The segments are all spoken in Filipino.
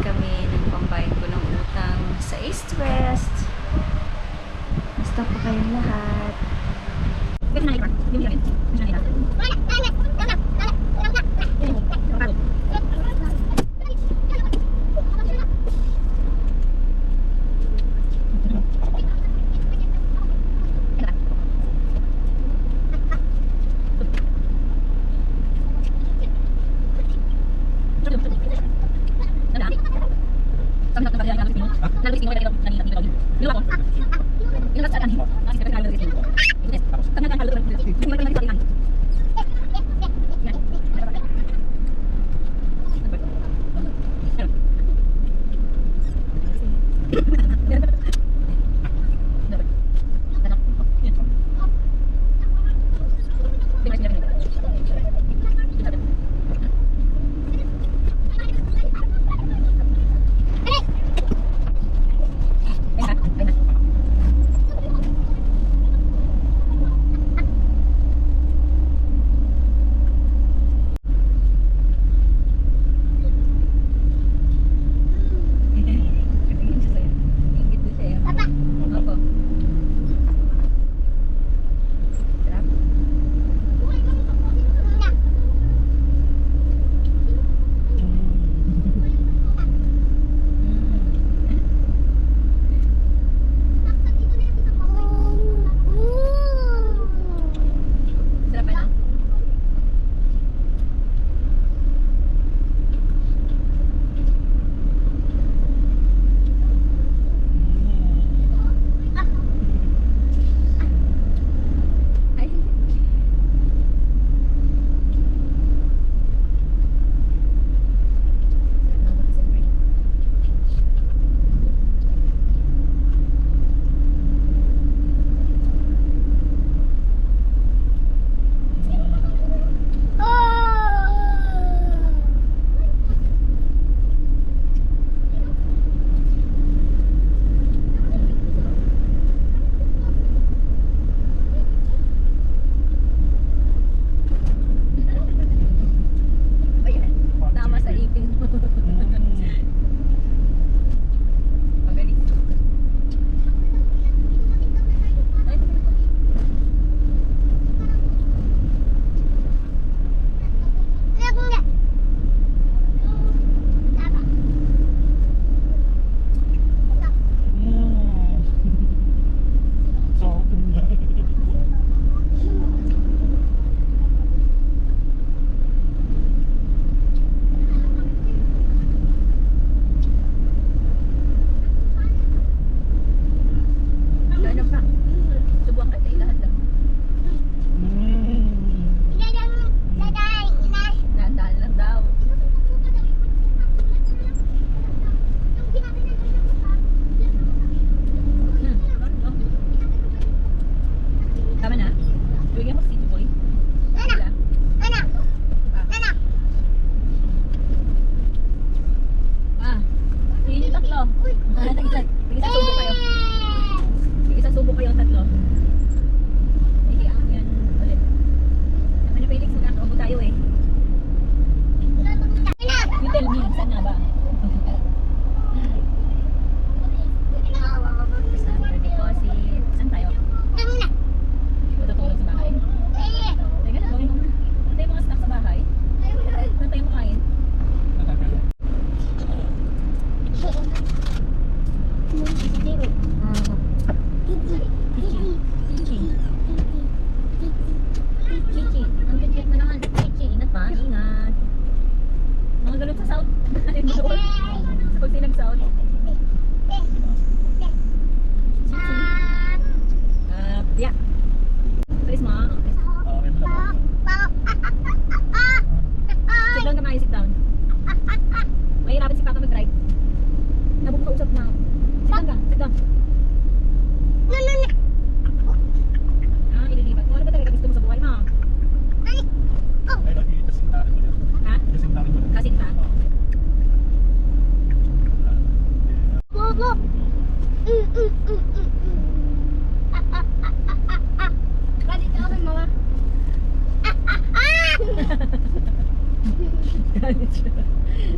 kami ng pambayad ko ng utang sa East West. Basta po kayong lahat.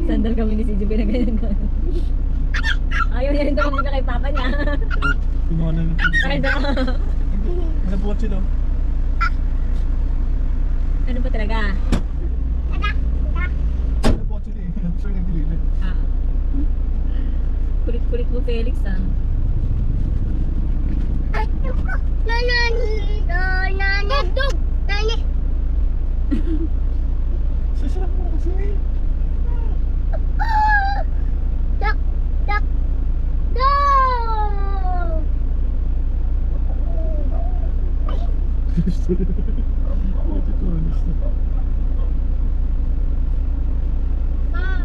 Sandal kami ni CJ ginaganyan ka. Ayaw niya rin daw kumika kay papa niya. Pinuha na yung Kahit na. nabuhat sila. Ano ba talaga? Nabuhat sila eh. Sure yung deliver. Ah. Kulit-kulit mo, Felix, ah. Sasarap mo kasi. Gusto na. Ito ko, honest na. Ah,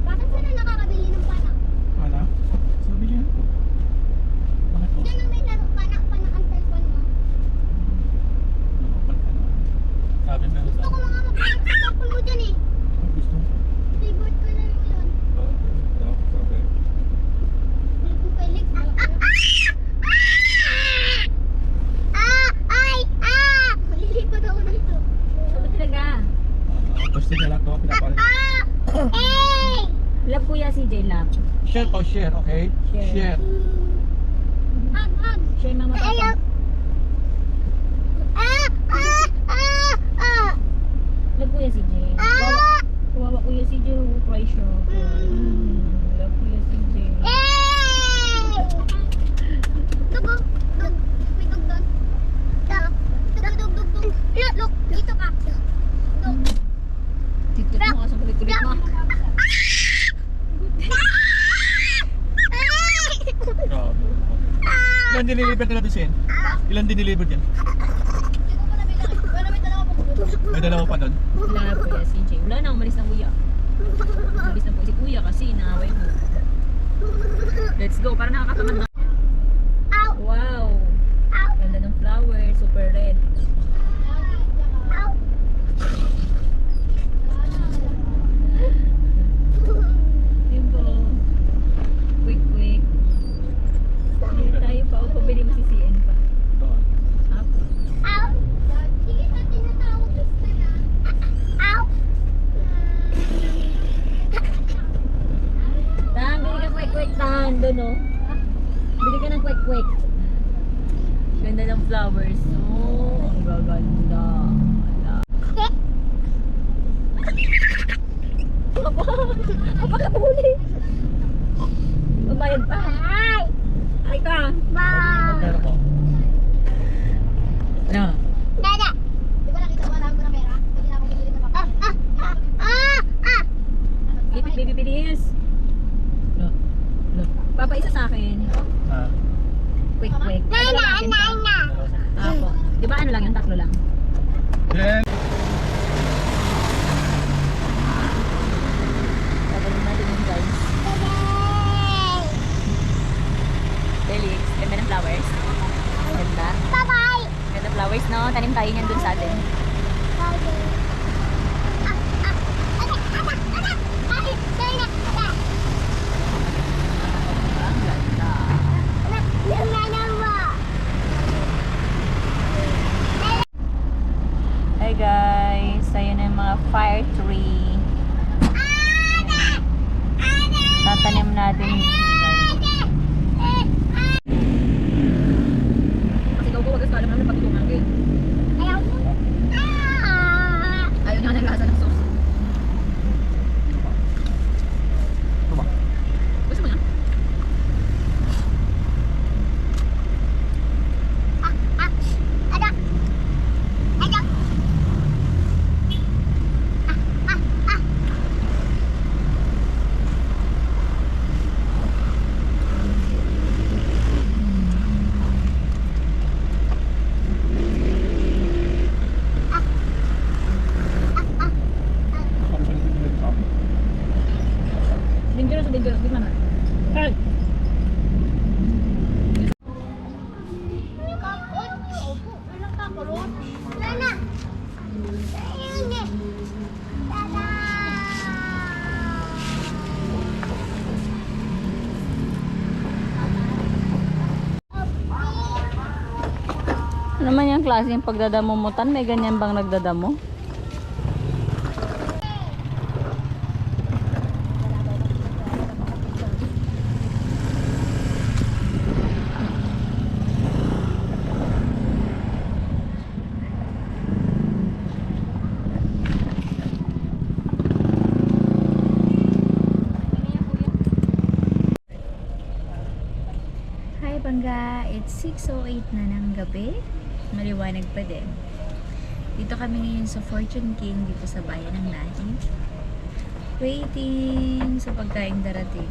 Bakit sila nakakabili ng panak? ana? Sabi niya. Bakit po? Diyan na may laro panak ang cellphone mo. Sabi na Gusto ko mga mapanak sa cellphone mo dyan eh. Gusto mo. Favorite ko lang yun. Sabi. Felix. Malilipad ako dito. Ano ba talaga? Gusto niya lang ito. Pinapalit. Love kuya si J Love. Share to share, okay? Share. Share. Hug. Share mama papa. Love kuya si J. Kawawa kuya si J. Cry siya. Love kuya si J. Dugog. May dug doon. Dug. Look, dito ka. Dug. Titit mo kasi kulit-kulit mo. Grabe. Ilan diniliver nila Bisen? Ilan diniliver yan? Hindi ko pa nabila. Pero may dalawa pa po. May dalawa pa nun? Love kuya si J. Wala na, umalis na kuya. Umalis na po si kuya kasi naaway mo. Let's go, para nakakatamad na. Ow! Wow! Ow! Ganda ng flower, super red. Ow! Yun po. Quick. Hindi tayo pa. O pabili mo si CN pa. Doon. Apo. Ow! Sige na, tinatawag gusto na. Ow! Tan, bili ka quick. Tan, doon o. Bili ka ng quick. Ganda ng flowers. Oh, ang gaganda. Apa ka huli? Babayad pa. Bye! Ay ka. Bye! Pero ko. Ano? Dada! Di ba nakita mo alam ko na pera? Hindi na ako bibili ng Lipit baby bilis. Look. Papa, isa sa akin. Ah. Quick. Dalawa natin pa. Apo. Di ba ano lang yun? Tatlo lang. Then, Tagalin natin yung guys. Felix, ganda ng flowers. Ganda. Bye-bye! Ganda flowers, no? Tanim tayo niyan dun sa atin. Ang ganda. Hi guys, ayun na yung mga fire tree. Tatanim natin kasi ikaw ko wag ka alam namin pagtulungan kayo. Ayaw niya ng lasa ng sauce. ito ba? Gusto mo yan? Anong klase yung pagdadamo mo, Tan? May ganyan bang nagdadamo? Hi Bangga, it's 6:08 na ng gabi. Maliwanag pa din. Dito kami ngayon sa Fortune King dito sa bayan ng Nahi. Waiting sa pagkain darating.